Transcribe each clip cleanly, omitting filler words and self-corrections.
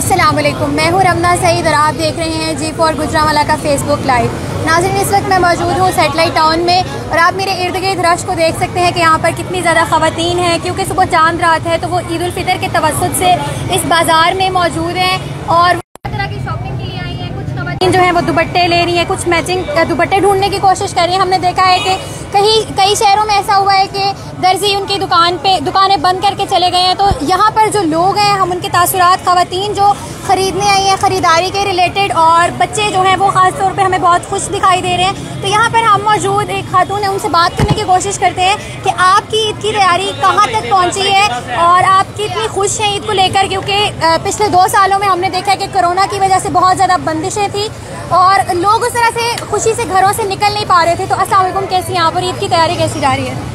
अस्सलाम वालेकुम, मैं हूँ रमना सईद और आप देख रहे हैं G4 गुजरांवाला का फेसबुक लाइव। नाज़रीन, इस वक्त मैं मौजूद हूँ सैटेलाइट टाउन में और आप मेरे इर्द गिर्द रश को देख सकते हैं कि यहाँ पर कितनी ज़्यादा ख़वातीन हैं, क्योंकि सुबह चांद रात है तो वो ईद उल फितर के तवस्सुत से इस बाज़ार में मौजूद हैं और तरह की शॉपिंग के लिए आई हैं। कुछ ख़वातीन जो हैं वो दुपट्टे ले रही हैं, कुछ मैचिंग दुपट्टे ढूंढने की कोशिश कर रही हैं। हमने देखा है कि कई शहरों में ऐसा हुआ है कि दर्जी उनकी दुकानें बंद करके चले गए हैं। तो यहाँ पर जो लोग हैं, हम उनके तासुरात, ख़वातीन जो ख़रीदने आई हैं ख़रीदारी के रिलेटेड, और बच्चे जो हैं वो ख़ास तौर पे हमें बहुत खुश दिखाई दे रहे हैं। तो यहाँ पर हम मौजूद एक खातून है, उनसे बात करने की कोशिश करते हैं कि आपकी ईद की तैयारी कहाँ तक पहुँची है और आप कितनी खुश हैं ईद को लेकर, क्योंकि पिछले 2 सालों में हमने देखा कि कोरोना की वजह से बहुत ज़्यादा बंदिशें थी और लोग उस तरह से खुशी से घरों से निकल नहीं पा रहे थे। तो अस्सलाम वालेकुम, कैसी यहाँ पर ईद की तैयारी कैसी जा रही है?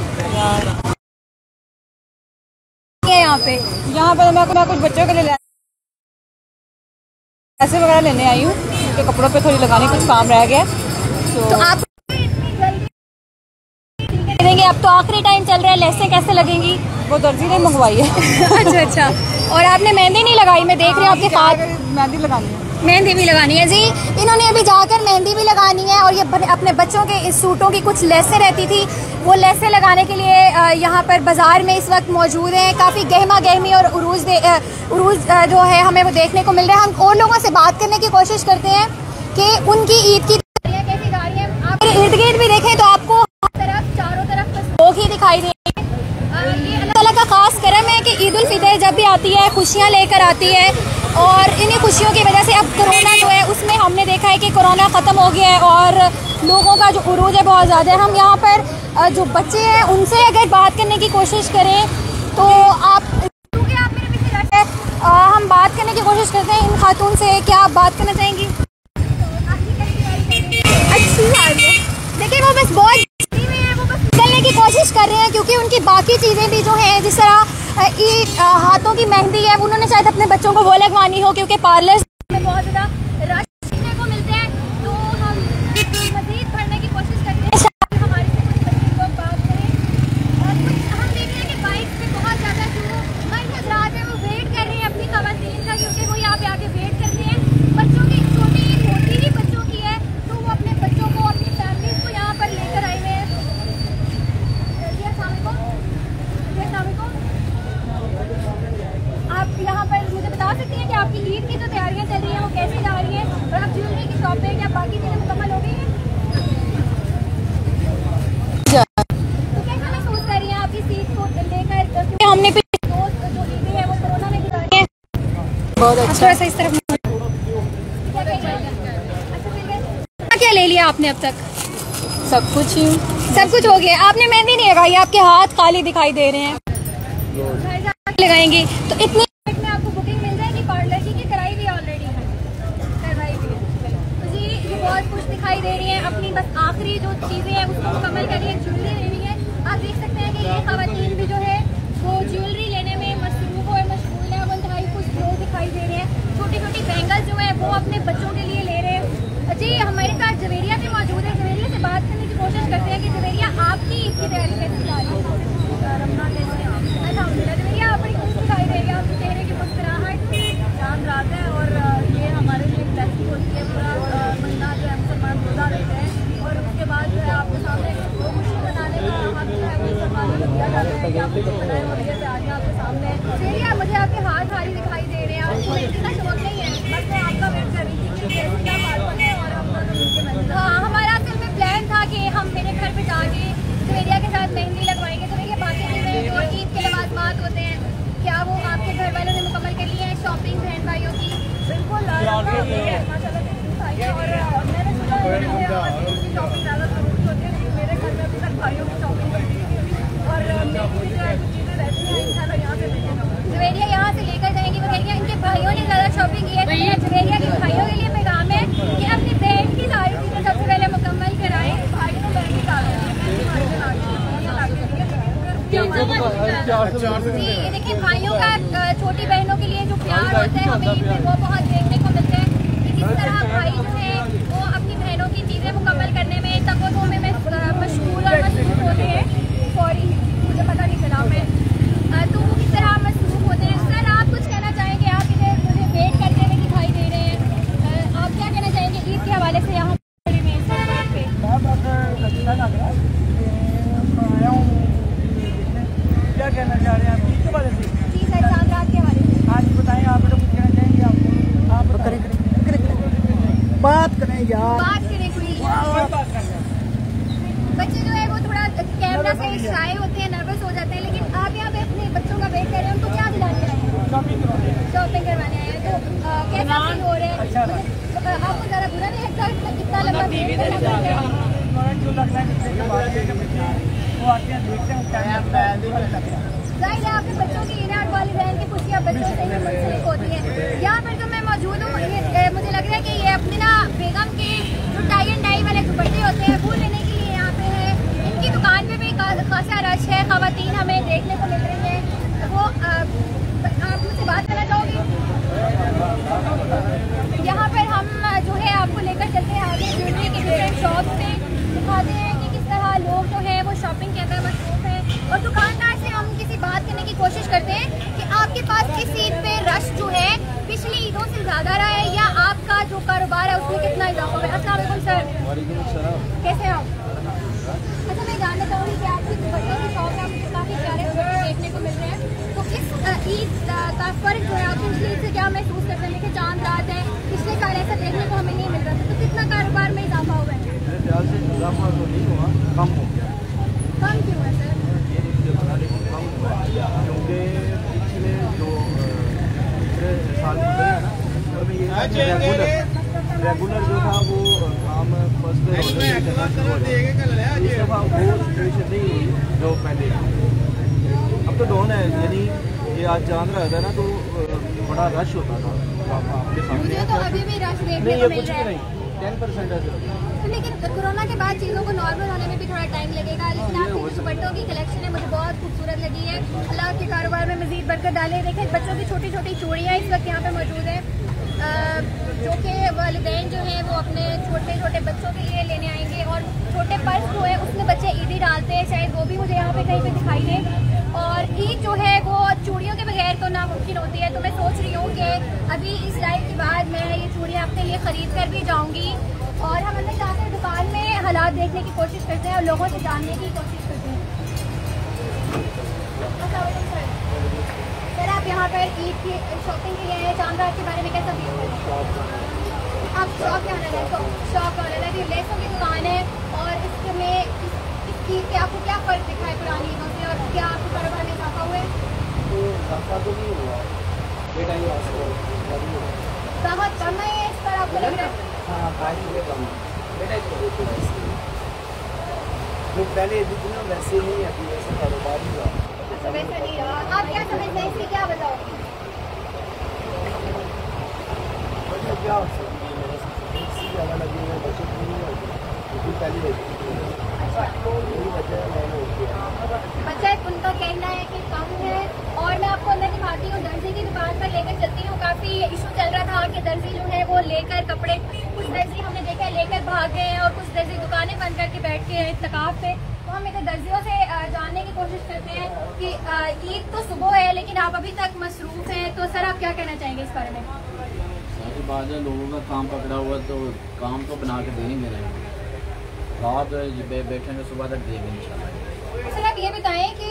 यहाँ पर मैं कुछ बच्चों के लिए पैसे वगैरह लेने आई हूँ, क्योंकि कपड़ों पे थोड़ी लगाने कुछ काम रह गया। तो आप देंगे, अब तो आखिरी टाइम चल रहा है, लेसें कैसे लगेंगी? वो दर्जी ने मंगवाई है। अच्छा, और आपने मेहंदी नहीं लगाई? मैं देख रही हूँ आपके हाथ। मेहंदी लगानी है, मेहंदी भी लगानी है जी। इन्होंने अभी जाकर मेहंदी भी लगानी है और ये अपने बच्चों के इस सूटों की कुछ लेसें रहती थी, वो लेसें लगाने के लिए यहाँ पर बाज़ार में इस वक्त मौजूद हैं। काफ़ी गहमा गहमी और उरूज जो है हमें वो देखने को मिल रहा है। हम और लोगों से बात करने की कोशिश करते हैं कि उनकी ईद की तैयारियाँ कैसी जा रही हैं। आप इर्द गिर्द भी देखें तो आपको चारों तरफ लोग ही दिखाई देंगे। ये अल्लाह ताला का खास करम है कि ईद उल फितर जब भी आती है खुशियाँ लेकर आती है, और इन्हीं खुशियों की वजह से अब कोरोना जो है उसमें हमने देखा है कि कोरोना ख़त्म हो गया है और लोगों का जो उरूज है बहुत ज़्यादा है। हम यहाँ पर जो बच्चे हैं उनसे अगर बात करने की कोशिश करें तो क्योंकि आप मेरे पीछे बैठे हैं, हम बात करने की कोशिश करते हैं इन खातून से। क्या आप बात करना चाहेंगी? अच्छी बात है। देखिए, वो बस बहुत निकलने की कोशिश कर रहे हैं, क्योंकि उनकी बाकी चीज़ें भी जो हैं, जिस तरह हाथों की मेहंदी है, उन्होंने शायद अपने बच्चों को वो लगवानी हो, क्योंकि पार्लर में बहुत ज़्यादा रश देखने को मिलते हैं। तो हम मज़ीद पढ़ने की कोशिश करते हैं, हमारे से कुछ बच्चे लोग बात करें। और कुछ हम देख रहे हैं कि बाइक पे बहुत ज़्यादा जो मर्द हज़रात हैं वो वेट कर रहे हैं अपनी ख़वातीन का, क्योंकि वो यहाँ पे आके वेट करते हैं। बच्चों की छोटी होती ही बच्चों की है, तो वो अपने बच्चों को, अपनी फैमिलीज़ को यहाँ पर लेकर आए हुए हैं। आप यहाँ पर मुझे बता सकती हैं कि आपकी ईद की जो तैयारियाँ चल रही हैं वो कैसी जा रही हैं, और आप ज्वेलरी की शॉपिंग या बाकी चीज़ें मुकम्मल हो गई हैं? तो कैसा महसूस कर रही हैं आप इस ईद को लेकर, क्योंकि हमने जो ईदें हैं वो कोरोना में गुजारी हैं? बहुत अच्छा। इस तरफ क्या ले लिया आपने अब तक? सब कुछ हो गया। आपने मेहंदी नहीं लगाई, आपके हाथ खाली दिखाई दे रहे हैं। लगाएंगी तो इतनी में आपको बुकिंग मिल जाएगी पार्लर की, कराई भी ऑलरेडी है? करवाई भी है। तो जी, ये बहुत खुश दिखाई दे रही हैं, अपनी बस आखिरी जो चीज़ें हैं उसको मुकम्मल कर रही है, ज्वेलरी लेनी है। आप देख सकते हैं कि ये ख़वातीन भी जो है वो ज्वेलरी लेने में मसरूफ़ और मशगूल है। वो इंतहाई खुश लोग दिखाई दे रहे हैं। छोटी छोटी बैंगल्स जो है वो अपने बच्चों के लिए ले रहे हैं। जी, हमारे साथ जवेरिया भी मौजूद है, जवेरिया से बात करने की कोशिश करते हैं कि जवेरिया आपकी ईद की तैयारी कैसी जा रही है? जवेरिया, आप बड़ी खुश दिखाई दे रही है, आपके चेहरे की मुस्कुराहट। चांद रात है और ये हमारे लिए ब्लेसिंग होती है। पूरा महीना जो है मुसलमान रोज़ा रखते हैं और उसके बाद जो है आपके सामने वो खुशी बनाने का हक जो है वो मुसलमानों को दिया जाता है कि आप कुछ बनाए और ये आज आपके सामने। जवेरिया, मुझे आपके हाथ भारी दिखाई दे रहे हैं, आपको मेहंदी का शौक नहीं है? बस मैं आपका वेट कर रही थी कि कैसे क्या बात है और हम दोनों मिलकर मेहंदी। हाँ, हमारा असल में प्लान था कि हम मेरे घर पे जाके जवेरिया के साथ मेहंदी लगवाएंगे। तो ये बाकी चीज़ें जो ईद के लवाज़मात होते हैं, क्या वो आपके घर वालों ने मुकम्मल कर ली है शॉपिंग बहन भाइयों की? बिल्कुल माशाल्लाह भाई है। और मैंने सुना है शॉपिंग ज़्यादा ज़रूरी होती है, लेकिन मेरे घर में अभी तक भाइयों की शॉपिंग करती है और मेरी जो है चीज़ें रहती हैं इंशाल्लाह यहाँ से लेकर जवेरिया यहाँ से लेकर जाएंगी। वो कहेंगे इनके भाइयों ने ज़्यादा शॉपिंग की है, तो जवेरिया के भाइयों के लिए पैगाम है कि अपनी बहन की सारी चीज़ें सबसे पहले मुकम्मल कराएं। भाई को बहन की जी, ये देखिए, भाइयों का छोटी बहनों के लिए जो प्यार होता है हमें ईद में वो बहुत देखने को मिलता है कि किस तरह भाई जो है वो अपनी बहनों की चीज़ें मुकम्मल करने में तको में मशगूल और मसरूफ़ होते हैं। सॉरी, मुझे पता नहीं चला मैं। तो वो किस तरह मसरूफ़ होते हैं। सर, आप कुछ कहना चाहेंगे? आप इधर मुझे वेट करते आपको ज़रा बुरा नहीं लगता कितना लंबा वेट करना पड़ता है? जाहिर है आपके बच्चों की इन्हें और वालिदैन की खुशियाँ बच्चों से ही मुंसलिक होती हैं। यहाँ पर जो मैं मौजूद हूँ मुझे लग रहा है कि ये अपने ना बेगम के जो टाई एंड डाई वाले दुपट्टे होते हैं वो लेने के लिए यहाँ पे है। इनकी दुकान पे भी खासा रश है, ख़वातीन हमें देखने को मिल रही हैं। वो आप मुझसे बात करना चाहोगी? यहाँ पर हम जो है आपको लेकर चलते हैं आगे ज्वेलरी के डिफरेंट शॉप पे, दिखाते हैं कि किस तरह लोग जो है वो शॉपिंग के अंदर मसरूफ हैं और दुकानदार से हम किसी बात करने की कोशिश करते हैं कि आपके पास इस ईद पे रश जो है पिछली ईदों से ज़्यादा रहा है या आपका जो कारोबार है उसमें कितना इजाफा हुआ है? अस्सलाम वालेकुम सर, कैसे हैं आप? अच्छा, मैं जानना चाहूँगी कि आपकी दुपट्टों की शॉप में मुझे काफ़ी प्यारे दुपट्टे देखने को मिल रहे हैं, तो इस ईद का फ़र्क जो है आप पिछली ईद से क्या महसूस करते हैं? देखिए चांद रात है, पिछले साल ऐसा देखने को हमें नहीं मिल रहा था, तो कितना कारोबार में इजाफा हुआ है? मेरे ख्याल से इजाफा तो नहीं हुआ, कम हो गया। कम क्यों है सर? कम हुआ क्योंकि पिछले जो दूसरे साल गुजरे हैं ना उसमें ये रेगुलर जो था वो काम फर्स्ट इस दफ़ा वो सिचुएशन नहीं हुई जो पहले थी। अब तो डाउन है, यानी ये आज चांद रहा था ना तो बड़ा रश होता था आपके सामने। मुझे तो अभी भी रश देखने नहीं, को ये मिल कुछ रहा भी है। नहीं, 10% है सिर्फ। लेकिन कोरोना के बाद चीज़ों को नॉर्मल होने में भी थोड़ा टाइम लगेगा, लेकिन आपकी जो दुपट्टों की कलेक्शन है मुझे बहुत खूबसूरत लगी है। अल्लाह के कारोबार में मजीद बरकत डाले। देखें बच्चों की छोटी छोटी चूड़ियाँ इस वक्त यहाँ पे मौजूद हैं जो कि वालिदैन जो हैं वो अपने छोटे छोटे बच्चों के लिए लेने आएंगे और छोटे पर्स जो है उसमें बच्चे ईदी डालते हैं, शायद वो भी मुझे यहाँ पे कहीं पे दिखाई दे। और ईद जो है वो चूड़ियों के बगैर तो नामुमकिन होती है, तो मैं सोच रही हूँ कि अभी इस लाइव के बाद मैं ये चूड़ियाँ अपने लिए ख़रीद कर भी जाऊँगी और हम अंदर जाकर दुकान में हालात देखने की कोशिश करते हैं और लोगों से जानने की कोशिश करते हैं। सर आप यहाँ पर ईद की शॉपिंग के लिए आए, चांद रात के बारे में कैसा फील करें? आप शॉप के ऑनर है, तो शॉप का ऑनर है, ये लेसों की दुकान है और इसमें इस ईद के आपको क्या फ़र्क दिखा है पुरानी ईदों से और क्या आपके कारोबार में इजाफा हुआ है? तो नहीं हुआ, बहुत कम है इस पर आपको लग रहा है? हाँ, प्राइस भी कम है। जो पहले जितना वैसे नहीं अभी वैसे कारोबार ही हुआ। अच्छा वैसा नहीं रहा, आप क्या समझते हैं इसकी क्या बताओगे? क्या हो सकती है मेरे से ज़्यादा लगी है, बचत नहीं होती क्योंकि पहले बचत उनका कहना है कि कम है। और मैं आपको अंदर दिखाती हूँ, दर्जी की दुकान पर लेकर चलती हूँ। काफ़ी इशू चल रहा था कि दर्जी जो है वो लेकर कपड़े, कुछ दर्जी हमने देखा है लेकर भाग गए हैं और कुछ दर्जी दुकानें बंद करके बैठ के हैं इत्तकाफ पे। तो हम इधर दर्जियों से जानने की कोशिश करते हैं कि ईद तो सुबह है लेकिन आप अभी तक मसरूफ़ हैं, तो सर आप क्या कहना चाहेंगे इस बारे में? सारी बात है, लोगों का काम पकड़ा हुआ तो काम तो बना के देंगे नहीं, रात बैठेंगे सुबह तक देंगे इंशाल्लाह। सर आप ये बताएं कि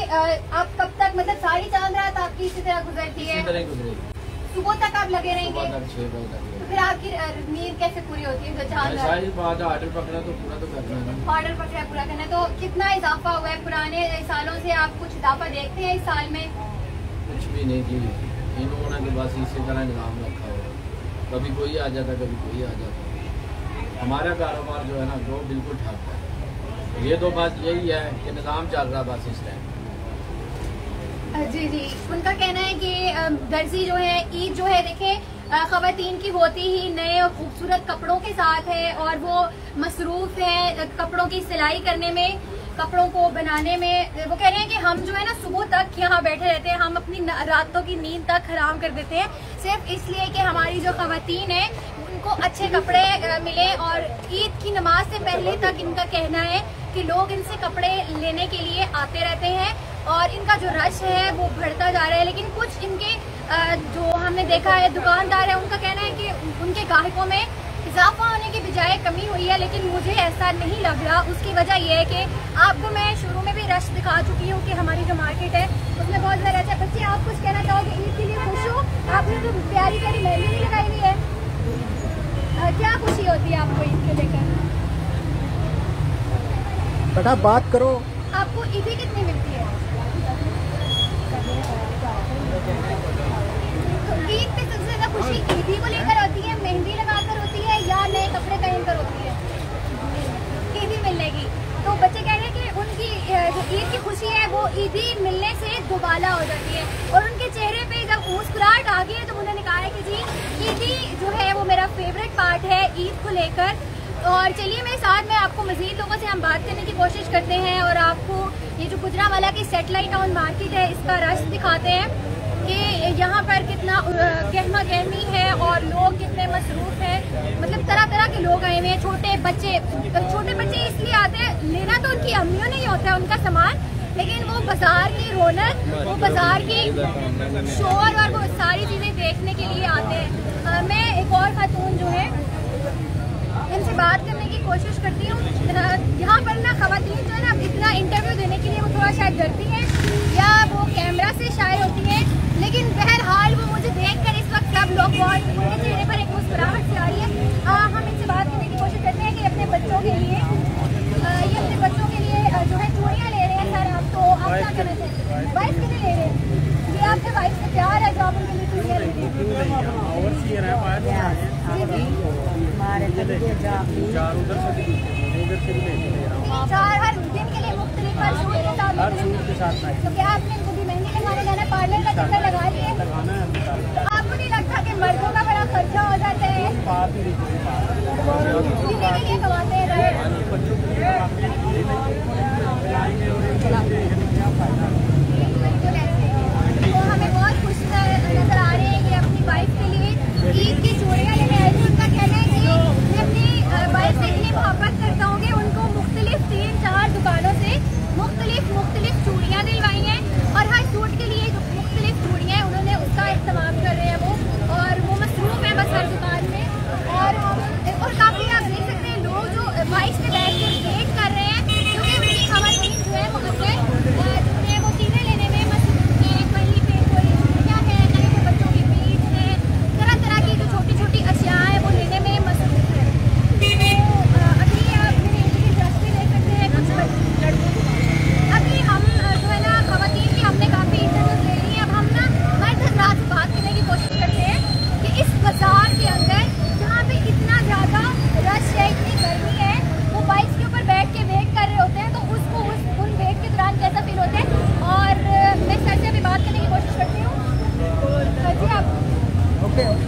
आप कब तक, मतलब सारी चांद रात आपकी इसी तरह गुजरती है? इसी तरह गुजरेगी, सुबह तक आप लगे रहेंगे? सुबह तक 6 बजे तक। तो फिर आपकी नींद कैसे पूरी होती है जो चांद रात? सारी बात है, ऑर्डर पकड़ा तो पूरा तो करना है ना। ऑर्डर पकड़ा पूरा करना है, तो कितना इजाफा हुआ है पुराने सालों से? आप कुछ इजाफा देखते हैं इस साल में? कुछ भी नहीं की इन लोगों के पास इसी तरह निज़ाम रखा हुआ, कभी कोई आ जाता कभी कोई आ जाता। हमारा कारोबार जो है ना वो बिल्कुल ठप है। ये तो बात यही है कि निज़ाम चल रहा बस इस टाइम। जी जी, उनका कहना है कि दर्जी जो है ईद जो है देखें ख़वातीन की होती ही नए और खूबसूरत कपड़ों के साथ है और वो मसरूफ़ है कपड़ों की सिलाई करने में, कपड़ों को बनाने में। वो कह रहे हैं कि हम जो है ना सुबह तक यहाँ बैठे रहते हैं, हम अपनी रातों की नींद तक हराम कर देते हैं सिर्फ इसलिए कि हमारी जो ख़वातीन है उनको अच्छे कपड़े मिले। और ईद की नमाज से पहले तक इनका कहना है कि लोग इनसे कपड़े लेने के लिए आते रहते हैं और इनका जो रश है वो बढ़ता जा रहा है। लेकिन कुछ इनके जो हमने देखा है दुकानदार है, उनका कहना है कि उनके ग्राहकों में इजाफा होने की बजाय कमी हुई है, लेकिन मुझे ऐसा नहीं लग रहा। उसकी वजह यह है कि आपको मैं शुरू में भी रश दिखा चुकी हूँ कि हमारी जो मार्केट है उसमें बहुत ज़्यादा रश है। बच्चे आप कुछ कहना चाहोगे ईद के लिए? खुश हो? आपने जो प्यारी प्यारी मेहंदी भी लगाई हुई है, क्या खुशी होती है आपको ईद को लेकर? बेटा बात करो। आपको ईदी कितनी मिलती है? तो ईद पे सबसे ज्यादा खुशी ईदी को लेकर होती है, मेहंदी लगा जो ईद की खुशी है वो ईदी मिलने से दोबाला हो जाती है। और उनके चेहरे पे जब मुस्कुराहट आ गई है तो उन्होंने कहा है कि जी ईदी जो है वो मेरा फेवरेट पार्ट है ईद को लेकर। और चलिए मेरे साथ में आपको मजीद लोगों से हम बात करने की कोशिश करते हैं और आपको ये जो गुजरांवाला की सैटेलाइट टाउन मार्केट है इसका रश दिखाते हैं कि यहाँ पर कितना गहमा गहमी है और लोग कितने मसरूफ हैं। मतलब तरह तरह के लोग आए हुए हैं, छोटे बच्चे इसलिए आते हैं, लेना तो उनकी अम्मियों ने ही होता है उनका सामान, लेकिन वो बाजार की रौनक, वो बाजार की शोर और वो सारी चीज़ें देखने के लिए आते हैं। मैं एक और खातून जो है इनसे बात करने की कोशिश करती हूँ। यहाँ पर ना खवातीन जो है ना इतना इंटरव्यू देने के लिए वो थोड़ा शायद डरती हैं या वो कैमरा से शायर होती हैं, लेकिन बहरहाल वो मुझे देखकर इस वक्त सब लोग उनके चेहरे पर एक मुस्कुराहट से आ रही है। हम इनसे बात करने की कोशिश करते हैं कि अपने बच्चों के लिए जो है चूड़ियाँ ले रहे हैं। सर आप क्या कहना चाहते हैं? वाइफ के लिए ले रहे हैं? ये आपके वाइफ से प्यार है जो आप उनके लिए चूड़ियाँ ले रहे हैं? चार हर दिन के लिए मुख्तलिफ हर सूट के साथ तो क्या आपने इनको भी मेहंदी लगाने जाना, पार्लर का चक्कर लगा लिए? आपको नहीं लगता कि मर्दों का बड़ा खर्चा हो जाता है? जीने के लिए कमाते हैं। तो हमें बहुत खुश नजर आ रहे हैं कि अपनी वाइफ के लिए ईद की चूड़ियाँ लेने आए थे। उनका कहना है कि मैं अपनी वाइफ से इतनी मोहब्बत करता हूँ कि उनको मुख्तलिफ 3-4 दुकानों से मुख्तलिफ चूड़ियाँ दिलवाई हैं और हर सूट के लिए जो मुख्तलिफ चूड़ियाँ हैं उन्होंने उसका इस्तेमाल कर रहे हैं वो, और वो मसरूफ है बस हर दुकान में। और काफ़ी आप देख सकते हैं लोग जो बाइक पे बैठ कर वेट कर रहे हैं क्योंकि उनकी खवातीन जो है वो चीज़ें लेने में मसरूफ है। कहीं पे कोई चूड़ियाँ हैं, कहीं पे बच्चों की बीज है, तरह तरह की जो छोटी छोटी अशिया हैं वो लेने में मसरूफ है। तो अभी आप मेरे इंटरव्यू देख सकते हैं कुछ लड़कों। अभी हम जो है ना खवातीन की हमने काफ़ी इंटरव्यूज ले ली हैं। अब हम ना मर्द हज़रात से बात करने की कोशिश करते हैं कि इस बाजार के अंदर जहाँ पे इतना ज़्यादा रश है, इतनी गर्मी है, वो बाइक्स के ऊपर बैठ के वेट कर रहे होते हैं तो उसको उन वेट के दौरान कैसा फील होता है। और मैं सर से अभी बात करने की कोशिश करती हूँ। जी आप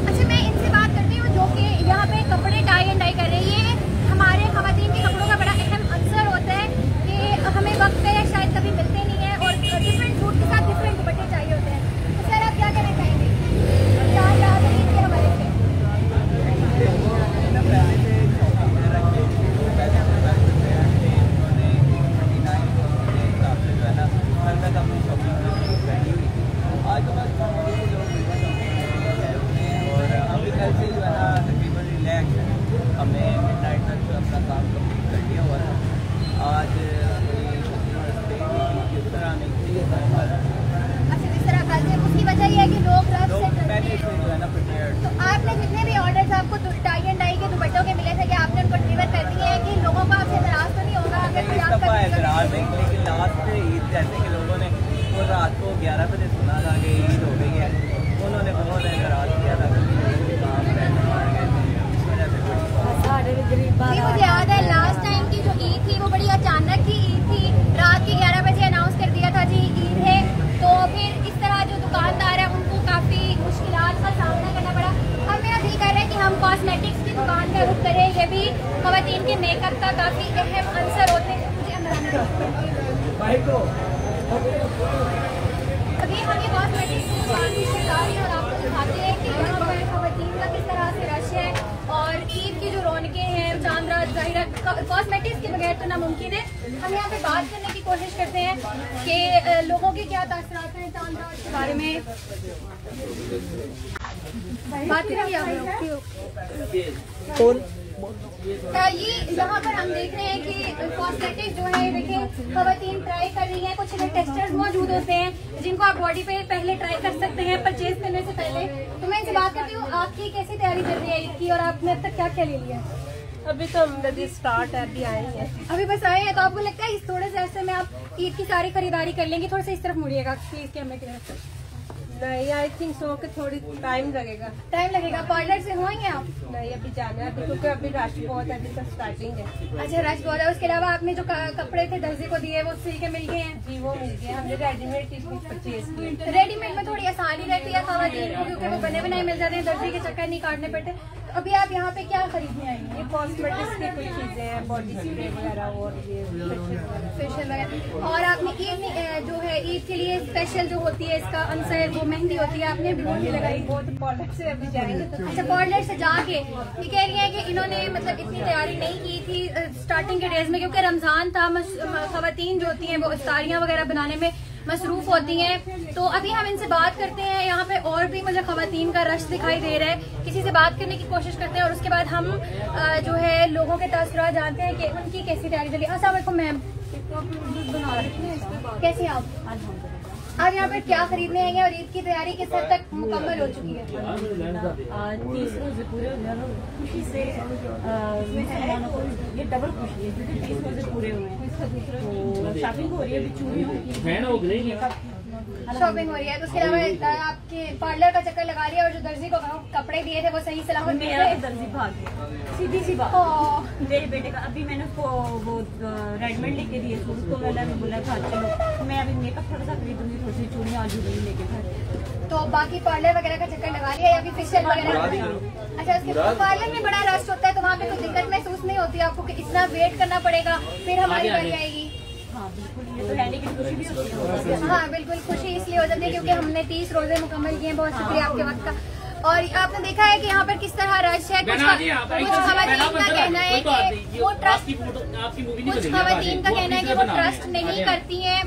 अच्छा, मैं इनसे बात करती हूँ जो कि यहाँ पे कपड़े टाई एंड डाई कर रही है। हमारे खवातीन के कपड़ों का बड़ा अहम अंसर होता है कि हमें वक्त पे शायद कभी मिलते नहीं है और डिफरेंट सूट के साथ डिफरेंट दुपट्टे चाहिए होते हैं। तो सर आप क्या कहना चाहेंगे के हवाले से? और अभी कल से जो है ना तकरीबन रिलैक्स है, हमने मिडनाइट तक जो अपना काम कंप्लीट कर लिया हुआ था। आज जिस तरह जिस तरह कल से उसकी वजह यह है कि लोग पहले से जो है ना प्रिपेयर। तो आपने जितने भी ऑर्डर्स आपको टाई एंड डाई के दुपट्टों के मिले थे कि आपने उनको डिलीवर कर दिए हैं कि लोगों को आपसे नाराज तो नहीं होगा? अगर कोई आपका एतराज नहीं, लेकिन लास्ट ईद जैसे कि लोगों ने वो रात को 11 बजे सुना था कि ईद हो गई है, उन्होंने बहुत एतराज किया था कि मुझे याद है लास्ट टाइम की जो ईद थी वो बड़ी अचानक की ईद थी। रात के 11 बजे अनाउंस कर दिया था जी ईद है, तो फिर इस तरह जो दुकानदार है उनको काफ़ी मुश्किलात का सामना करना पड़ा। हम मेरा दिल कर रहे हैं कि हम कॉस्मेटिक्स की दुकान का रुख करें, ये भी खवातीन के मेकअप का काफ़ी अहम अंसर होते हैं। मुझे अंदर आने दो। अभी हम ये कॉस्मेटिक्स की दुकान की शिकारी और आपको दिखाते हैं कि यहाँ पर खवातीन का किस तरह से रश है और ईद की जो रौनकें हैं चांद रात ज़ाहिर कॉस्मेटिक्स के बगैर तो नामुमकिन है। हम यहाँ पे बात करने की कोशिश करते हैं कि लोगों के क्या तासरात हैं चांद रात के बारे में। बात करेंगे ये यहाँ पर हम देख रहे हैं कि कॉस्मेटिक्स जो है देखें खवातीन ट्राई कर रही हैं। कुछ टेक्सचर्स मौजूद होते हैं जिनको आप बॉडी पे पहले ट्राई कर सकते हैं परचेज करने से पहले। तो मैं इनसे बात करती हूँ आपकी कैसी तैयारी चल रही है ईद की और आपने अब तक क्या क्या ले लिया? अभी तो हम स्टार्ट है, अभी आए हैं, अभी बस आए हैं। तो आपको लगता है इस थोड़े से ऐसे में आप ईद की सारी खरीदारी कर लेंगे? थोड़ा सा इस तरफ मुड़िएगा प्लीज कैमरे की तरफ। नहीं, आई थिंक सो कि थोड़ी टाइम लगेगा। पार्लर से होंगे आप? नहीं, अभी जाना है क्योंकि अभी रश बहुत है, अभी तक स्टार्टिंग है। अच्छा, रश बहुत है। उसके अलावा आपने जो कपड़े थे दर्जी को दिए वो सिल के मिल गए हैं? जी वो मिल गया, हमने रेडीमेड कुछ परचेज किए। रेडीमेड में थोड़ी आसानी रहती है खवातीन को क्योंकि वो बने बनाए मिल जाते हैं, दर्जी के चक्कर नहीं काटने पड़ते। अभी आप यहाँ पे क्या खरीदने आएंगे? ये कॉस्मेटिक्स की कुछ चीजें हैं, बॉडी स्प्रे वगैरह और ये फेशियल वगैरह। और आपने ईद जो है ईद के लिए स्पेशल जो होती है इसका आंसर वो मेहंदी होती है, आपने भी मेहंदी लगाई? वो तो पार्लर से अभी जाएंगे तो। अच्छा, पार्लर से जाके ये कह रही है कि इन्होंने मतलब इतनी तैयारी नहीं की थी स्टार्टिंग के डेज में क्योंकि रमजान था, खवातीन जो होती हैं वो इफ्तारियां वगैरह बनाने में मसरूफ होती हैं। तो अभी हम इनसे बात करते हैं। यहाँ पे और भी मुझे खवातीन का रश दिखाई दे रहा है, किसी से बात करने की कोशिश करते हैं और उसके बाद हम जो है लोगों के तासुरात जानते हैं कि उनकी कैसी तैयारी चली। अस्सलाम वालेकुम मैम, कैसी हैं आप? आप यहाँ पर क्या खरीदने आएंगे और ईद की तैयारी किस हद तक मुकम्मल हो चुकी है? 30 रोजे पूरे हो जाए खुशी से मुसलमानों को ये डबल खुशी है क्योंकि 30 रोजे पूरे हुए हैं तो शॉपिंग हो रही है, अभी चूड़ियों शॉपिंग हो रही है। तो उसके अलावा आपके पार्लर का चक्कर लगा रही है और जो दर्जी को कपड़े दिए थे वो सही सलामत मिल मेरा गए? तो दर्जी भाग गया, सीधी सी बात। मेरे बेटे का अभी मैंने उसको वो रेडीमेड लेके दिए सूट, तो मैंने बोला था चलो मैं अभी मेकअप थोड़ा सा खरीदूंगी, थोड़ी सी चूड़ियाँ आज भी लेके घर। तो बाकी पार्लर वगैरह का चक्कर लगा लिया या फिर फेशियल वगैरह? अच्छा, उसके पार्लर में बड़ा रश होता है तो वहाँ पे कोई दिक्कत महसूस नहीं होती आपको कि इतना वेट करना पड़ेगा फिर हमारी बारी आएगी? हाँ बिल्कुल, ये तो है लेकिन खुशी भी होती है। हाँ बिल्कुल, खुशी इसलिए हो जाती है क्योंकि हमने 30 रोजे मुकम्मल किए हैं। बहुत शुक्रिया आपके वक्त का। और आपने देखा है कि यहाँ पर किस तरह रश है। कुछ खवातीन का कहना है कि वो ट्रस्ट नहीं करती हैं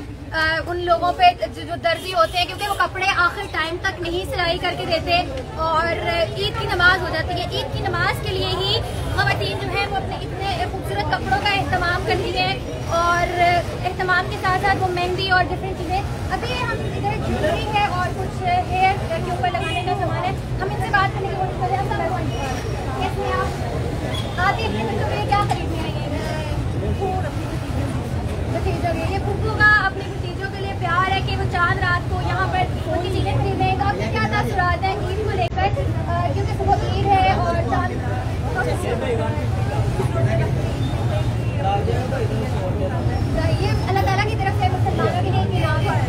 उन लोगों पे जो दर्जी होते हैं क्योंकि वो कपड़े आखिर टाइम तक नहीं सिलाई करके देते और ईद की नमाज हो जाती है। ईद की नमाज के लिए ही खवातीन जो है वो अपने इतने खूबसूरत कपड़ों का एहतमाम करती है और एहतमाम के साथ साथ वो मेहंदी और डिफरेंट चीजें। अभी हम इधर ज्वेलरी है और कुछ हेयर के ऊपर लगाने का सामान है, हम इनसे बात करने की कोशिश कर रहे हैं। कैसे आप आते अपने बच्चों के लिए क्या खरीदने आएंगे? भतीजों के लिए फूफू का अपने भतीजों के लिए प्यार है कि वो चांद रात को यहाँ पर उनकी चीजें खरीदे। तो आपके क्या तासुरात हैं ईद को लेकर क्योंकि सुबह ईद है और चांद ये अल्लाह ताला की तरफ से मुसलमानों के लिए यहाँ पर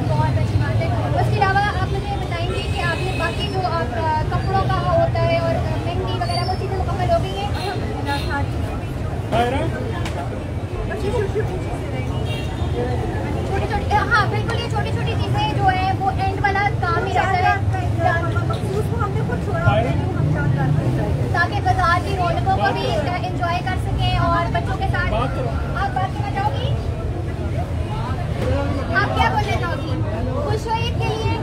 बहुत अच्छी बात है। उसके अलावा आप मुझे बताएंगे कि आपने बाकी जो कपड़ों का होता है और मेहंदी वगैरह वो चीज़ें मुकम्मल हो गई हैं? छोटी छोटी, हाँ बिल्कुल, ये छोटी छोटी चीज़ें जो है वो एंड वाला काम ही रहता है ताकि बाजार की रौनकों को भी एंजॉय कर सकें और बच्चों के साथ। आप बात करना चाहोगी? आप क्या बोलना चाहोगी? खुश हो ईद के लिए?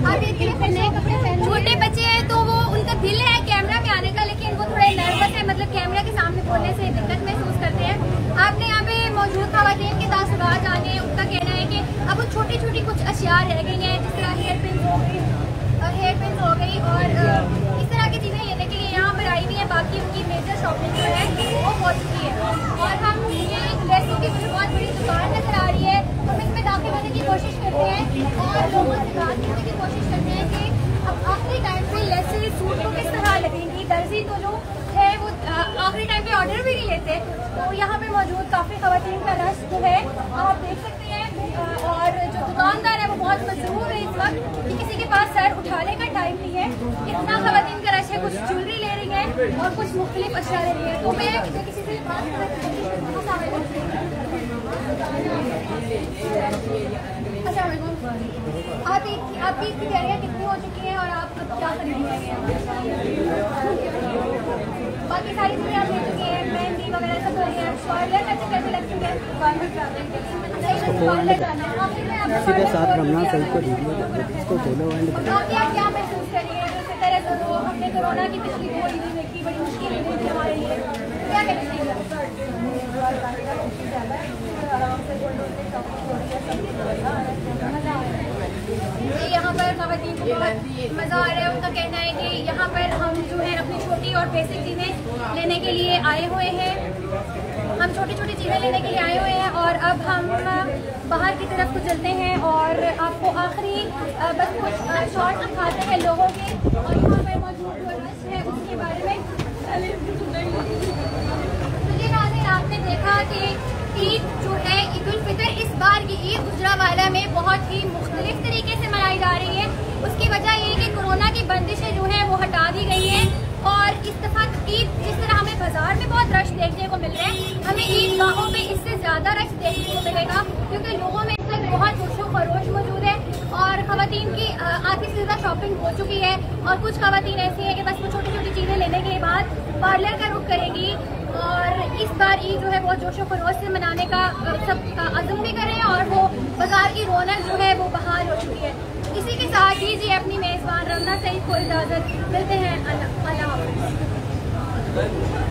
आप ईद के लिए नए कपड़े पहने? छोटे बच्चे हैं तो वो उनका दिल है कैमरा में आने का लेकिन वो थोड़े नर्वस है, मतलब कैमरा के सामने बोलने से दिक्कत महसूस करते हैं। आपने यहाँ पे मौजूद खवातीन के तासुरात जाने, उनका कहना है कि अब वो छोटी छोटी कुछ अशिया रह गई हैं जिस तरह हेयर पिन हो गई और इस तरह की चीज़ें लेने के लिए यहाँ पर आई हुई हैं। बाकी उनकी मेजर शॉपिंग जो है वो हो चुकी है और हम ये ड्रेसों की बहुत बड़ी दुकान नजर आ रही है, हम इसमें दाखिल होने की कोशिश करते हैं और लोगों से बात करने की कोशिश करते हैं कि अब आखिरी टाइम पे लेसेस सूट को किस तरह लगेंगी। दर्जी तो जो है वो आखिरी टाइम पे ऑर्डर भी नहीं लेते। तो यहाँ पे मौजूद काफ़ी खवातीन का रश जो है आप देख सकते हैं और जो दुकानदार है वो बहुत मशहूर है इस वक्त कि किसी के पास सर उठाने का टाइम नहीं है। इतना खवातीन का रश है, कुछ ज्वेलरी ले रही है और कुछ मुख्तलिफ अशिया ले रही है। तो मैं किसी से बात करने की कोशिश करूँगा। आपकी तैयारियाँ कितनी हो चुकी हैं और आप क्या खरीदने हैं? बाकी सारी चीज़ें आप ले चुकी हैं, मेहंदी वगैरह सब हो रही है। पार्लर का कैसे लगती है? सीधे साथ रमना सही को इसको बोलो क्या महसूस करिए जिस तरह से हमने कोरोना की पिछली की बड़ी मुश्किल थी हमारे लिए, क्या कहना चाहिए? यहाँ पर खवातीन को बहुत मज़ा आ रहा है। उनका कहना है कि यहाँ पर हम जो है अपनी छोटी और बेसिक चीज़ें लेने के लिए आए हुए हैं। हम छोटी छोटी चीज़ें लेने के लिए आए हुए हैं और अब हम बाहर की तरफ को चलते हैं और आपको आखिरी बस कुछ शॉर्ट्स दिखाते हैं लोगों के और यहाँ पर मौजूद जो रश है उसके बारे में। तो ये नाज़रीन, आपने देखा कि ईद जो है ईद उल फितर इस बार की ईद गुजरांवाला में बहुत ही मुख्तलिफ तरीके से मनाई जा रही है। उसकी वजह ये है कि कोरोना की बंदिशें जो हैं वो हटा दी गई हैं और इस दफ़ा ईद जिस तरह हमें बाजार में बहुत रश देखने को मिल रहा है, हमें ईद गाहों पे इससे ज़्यादा रश देखने को मिलेगा क्योंकि लोगों में इस वक्त बहुत जोशो खरोश मौजूद है और ख़वातीन की आधी से ज़्यादा शॉपिंग हो चुकी है और कुछ ख़वातीन ऐसी है कि बस वो छोटी छोटी चीज़ें लेने के बाद पार्लर का रुख करेंगी और इस बार ईद जो है बहुत जोशो खरोश से मनाने का सब अज़म भी कर रहे हैं और वो बाजार की रौनक जो है वो बहाल हो चुकी है। इसी के साथ दीजिए अपनी मेज़बान रमना सईद को इजाज़त, मिलते हैं। अल्लाह हाफ़िज़।